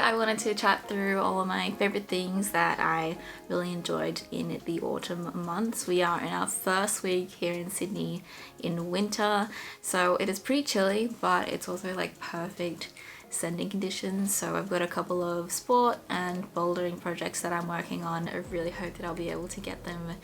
I wanted to chat through all of my favorite things that I really enjoyed in the autumn months. We are in our first week here in Sydney in winter, so it is pretty chilly, but it's also like perfect sending conditions. So I've got a couple of sport and bouldering projects that I'm working on. I really hope that I'll be able to get them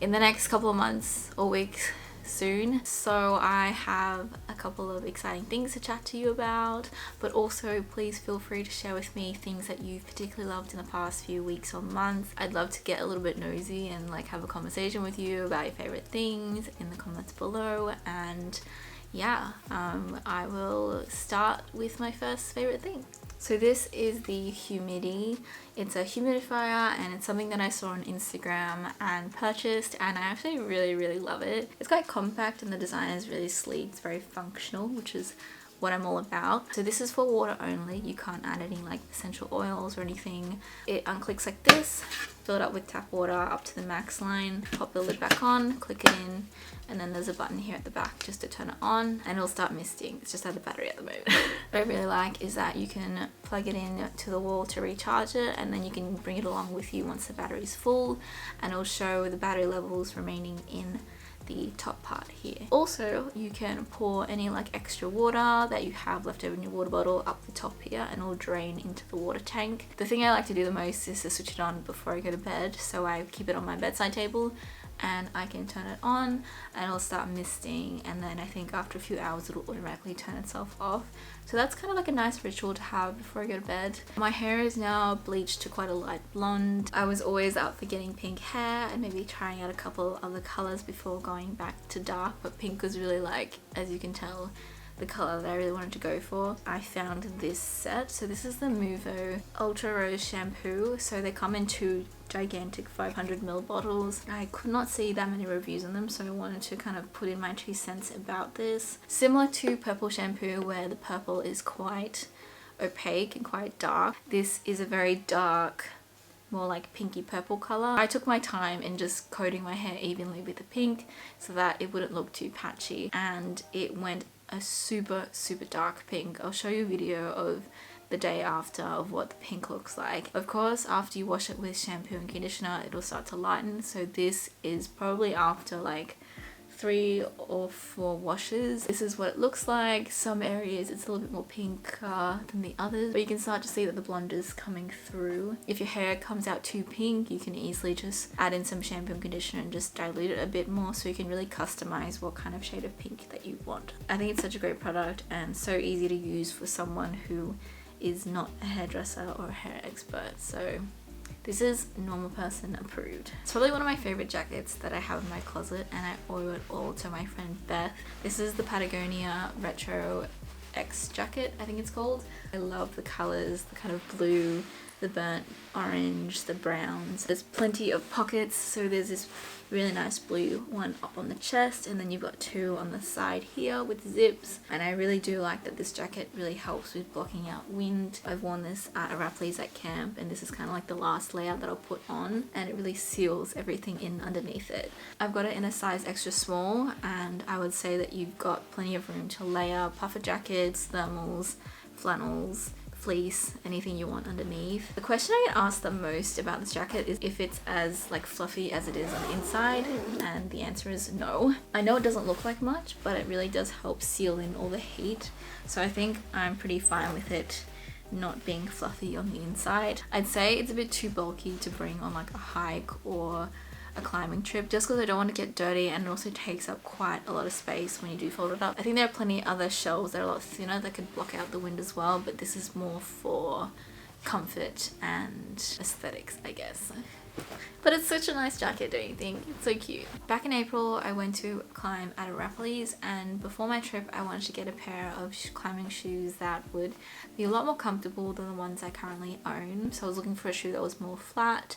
in the next couple of months or weeks soon. So I have a couple of exciting things to chat to you about, but also please feel free to share with me things that you've particularly loved in the past few weeks or months. I'd love to get a little bit nosy and like have a conversation with you about your favorite things in the comments below. And yeah, I will start with my first favorite thing. So this is the Humidi. It's a humidifier and it's something that I saw on Instagram and purchased, and I actually really love it. It's quite compact and the design is really sleek. It's very functional, which is what I'm all about. So this is for water only. You can't add any like essential oils or anything. It unclicks like this, fill it up with tap water up to the max line, pop the lid back on, click it in, and then there's a button here at the back just to turn it on and it'll start misting. It's just out of battery at the moment. What I really like is that you can plug it in to the wall to recharge it, and then you can bring it along with you once the battery's full, and it'll show the battery levels remaining in the top part here. Also, you can pour any like extra water that you have left over in your water bottle up the top here and it'll drain into the water tank. The thing I like to do the most is to switch it on before I go to bed, so I keep it on my bedside table and I can turn it on and it'll start misting, and then I think after a few hours it'll automatically turn itself off. So that's kind of like a nice ritual to have before I go to bed. My hair is now bleached to quite a light blonde. I was always up for getting pink hair and maybe trying out a couple other colors before going back to dark, but pink was really like, as you can tell, the color that I really wanted to go for. I found this set. So this is the Muvo Ultra Rose Shampoo. So they come in two gigantic 500ml bottles. I could not see that many reviews on them, so I wanted to kind of put in my 2 cents about this. Similar to purple shampoo, where the purple is quite opaque and quite dark, this is a very dark, more like pinky purple color. I took my time in just coating my hair evenly with the pink so that it wouldn't look too patchy, and it went a super dark pink. I'll show you a video of the day after of what the pink looks like. Of course, after you wash it with shampoo and conditioner, it'll start to lighten. So this is probably after like 3 or 4 washes. This is what it looks like. Some areas it's a little bit more pink than the others, but you can start to see that the blonde is coming through. If your hair comes out too pink, you can easily just add in some shampoo and conditioner and just dilute it a bit more, so you can really customize what kind of shade of pink that you want. I think it's such a great product and so easy to use for someone who is not a hairdresser or a hair expert. So this is normal person approved. It's probably one of my favorite jackets that I have in my closet, and I owe it all to my friend Beth. This is the Patagonia Retro X jacket, I think it's called. I love the colors, the kind of blue, the burnt orange, the browns. There's plenty of pockets, so there's this really nice blue one up on the chest, and then you've got 2 on the side here with zips. And I really do like that this jacket really helps with blocking out wind. I've worn this at a Rapley's at camp, and this is kind of like the last layer that I'll put on, and it really seals everything in underneath it. I've got it in a size extra small, and I would say that you've got plenty of room to layer puffer jackets, thermals, flannels, fleece, anything you want underneath. The question I get asked the most about this jacket is if it's as like fluffy as it is on the inside, and the answer is no. I know it doesn't look like much, but it really does help seal in all the heat, so I think I'm pretty fine with it not being fluffy on the inside. I'd say it's a bit too bulky to bring on like a hike or a climbing trip, just because I don't want to get dirty, and it also takes up quite a lot of space when you do fold it up. I think there are plenty other shelves that are a lot thinner that could block out the wind as well, but this is more for comfort and aesthetics, I guess. But it's such a nice jacket, don't you think? It's so cute. Back in April, I went to climb at a Rapley's, and before my trip, I wanted to get a pair of climbing shoes that would be a lot more comfortable than the ones I currently own. So I was looking for a shoe that was more flat,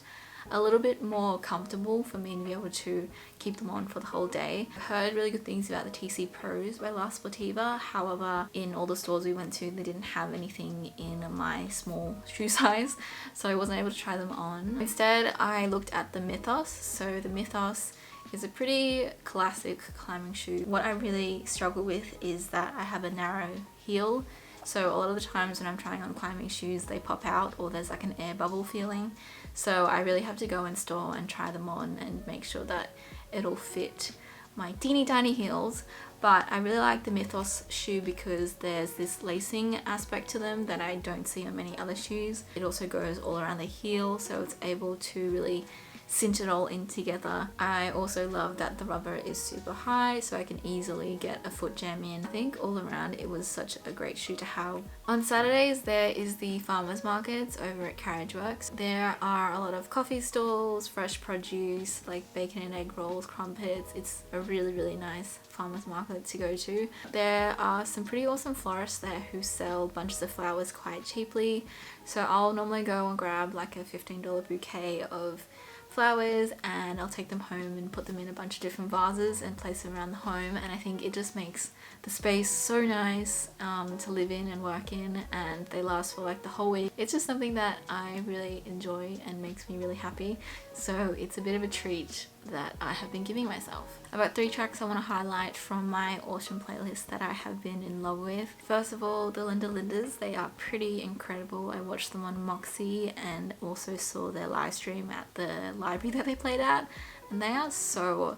a little bit more comfortable for me to be able to keep them on for the whole day. I heard really good things about the TC Pros by La Sportiva. However, in all the stores we went to, they didn't have anything in my small shoe size, so I wasn't able to try them on. Instead, I looked at the Mythos. So the Mythos is a pretty classic climbing shoe. What I really struggle with is that I have a narrow heel So a lot of the times when I'm trying on climbing shoes, they pop out or there's like an air bubble feeling. So I really have to go in store and try them on and make sure that it'll fit my teeny tiny heels. But I really like the Mythos shoe because there's this lacing aspect to them that I don't see on many other shoes. It also goes all around the heel, so it's able to really cinch it all in together. I also love that the rubber is super high, so I can easily get a foot jam in. I think all around it was such a great shoe to have. On Saturdays there is the farmers markets over at Carriage Works. There are a lot of coffee stalls, fresh produce like bacon and egg rolls, crumpets. It's a really nice farmers market to go to. There are some pretty awesome florists there who sell bunches of flowers quite cheaply, so I'll normally go and grab like a $15 bouquet of flowers and I'll take them home and put them in a bunch of different vases and place them around the home, and I think it just makes the space so nice to live in and work in, and they last for like the whole week. It's just something that I really enjoy and makes me really happy, so it's a bit of a treat that I have been giving myself. About 3 tracks I want to highlight from my autumn playlist that I have been in love with. First of all, the Linda Lindas. They are pretty incredible. I watched them on Moxie and also saw their live stream at the library that they played at, and they are so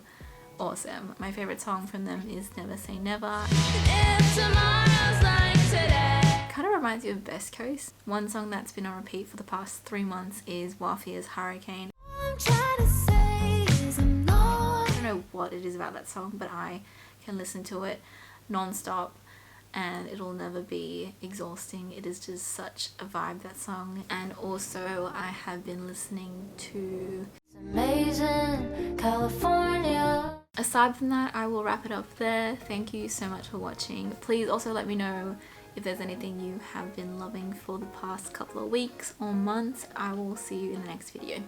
awesome. My favorite song from them is Never Say Never. If tomorrow's like today. Kind of reminds you of Best Coast. One song that's been on repeat for the past 3 months is Wafia's Hurricane. I don't know what it is about that song, but I can listen to it non-stop and it'll never be exhausting. It is just such a vibe, that song. And also I have been listening to Amazing California. Aside from that, I will wrap it up there. Thank you so much for watching. Please also let me know if there's anything you have been loving for the past couple of weeks or months. I will see you in the next video.